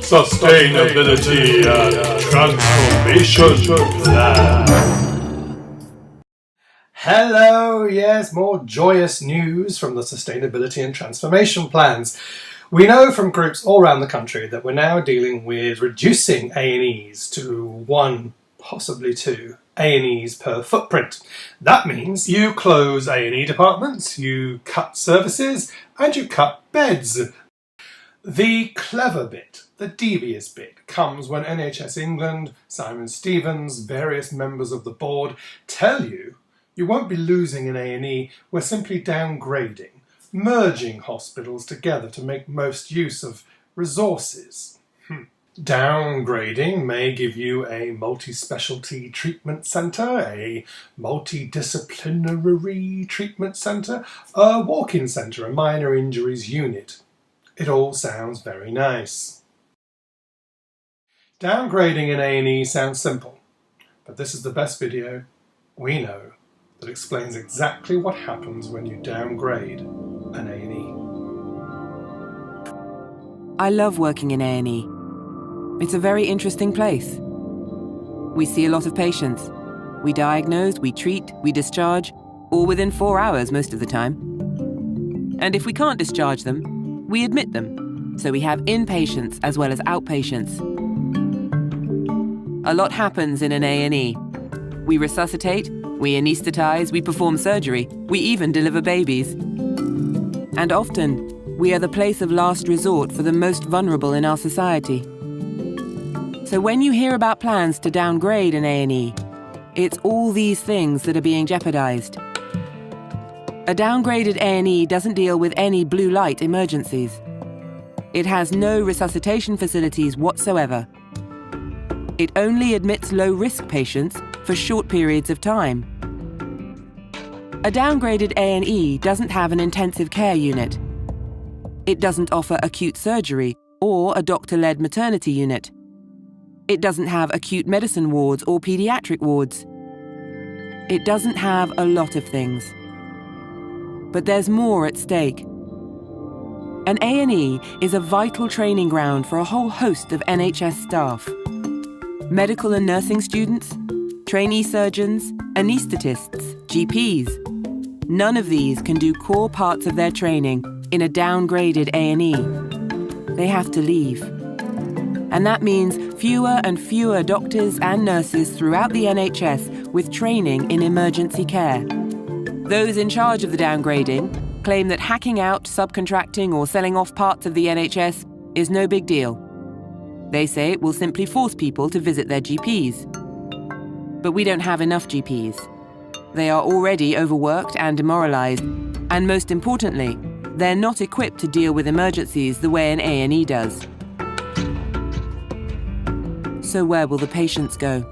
Sustainability and Transformation Plan. Hello, yes, more joyous news from the Sustainability and Transformation Plans. We know from groups all around the country that we're now dealing with reducing A&Es to 1, possibly 2 A&Es per footprint. That means you close A&E departments, you cut services, and you cut beds. The clever bit, the devious bit, comes when NHS England, Simon Stevens, various members of the board tell you won't be losing an A&E, we're simply downgrading, merging hospitals together to make most use of resources. Downgrading may give you a multispecialty treatment centre, a multidisciplinary treatment centre, a walk-in centre, a minor injuries unit. It all sounds very nice. Downgrading an A&E sounds simple, but this is the best video we know that explains exactly what happens when you downgrade an A&E. I love working in A&E. It's a very interesting place. We see a lot of patients. We diagnose, we treat, we discharge, all within 4 hours most of the time. And if we can't discharge them, we admit them. So we have inpatients as well as outpatients. A lot happens in an A&E. We resuscitate, we anaesthetize, we perform surgery, we even deliver babies. And often, we are the place of last resort for the most vulnerable in our society. So when you hear about plans to downgrade an A&E, it's all these things that are being jeopardized. A downgraded A&E doesn't deal with any blue light emergencies. It has no resuscitation facilities whatsoever. It only admits low-risk patients for short periods of time. A downgraded A&E doesn't have an intensive care unit. It doesn't offer acute surgery or a doctor-led maternity unit. It doesn't have acute medicine wards or paediatric wards. It doesn't have a lot of things. But there's more at stake. An A&E is a vital training ground for a whole host of NHS staff. Medical and nursing students, trainee surgeons, anaesthetists, GPs. None of these can do core parts of their training in a downgraded A&E. They have to leave. And that means fewer and fewer doctors and nurses throughout the NHS with training in emergency care. Those in charge of the downgrading claim that hacking out, subcontracting or selling off parts of the NHS is no big deal. They say it will simply force people to visit their GPs. But we don't have enough GPs. They are already overworked and demoralised, and most importantly, they're not equipped to deal with emergencies the way an A&E does. So where will the patients go?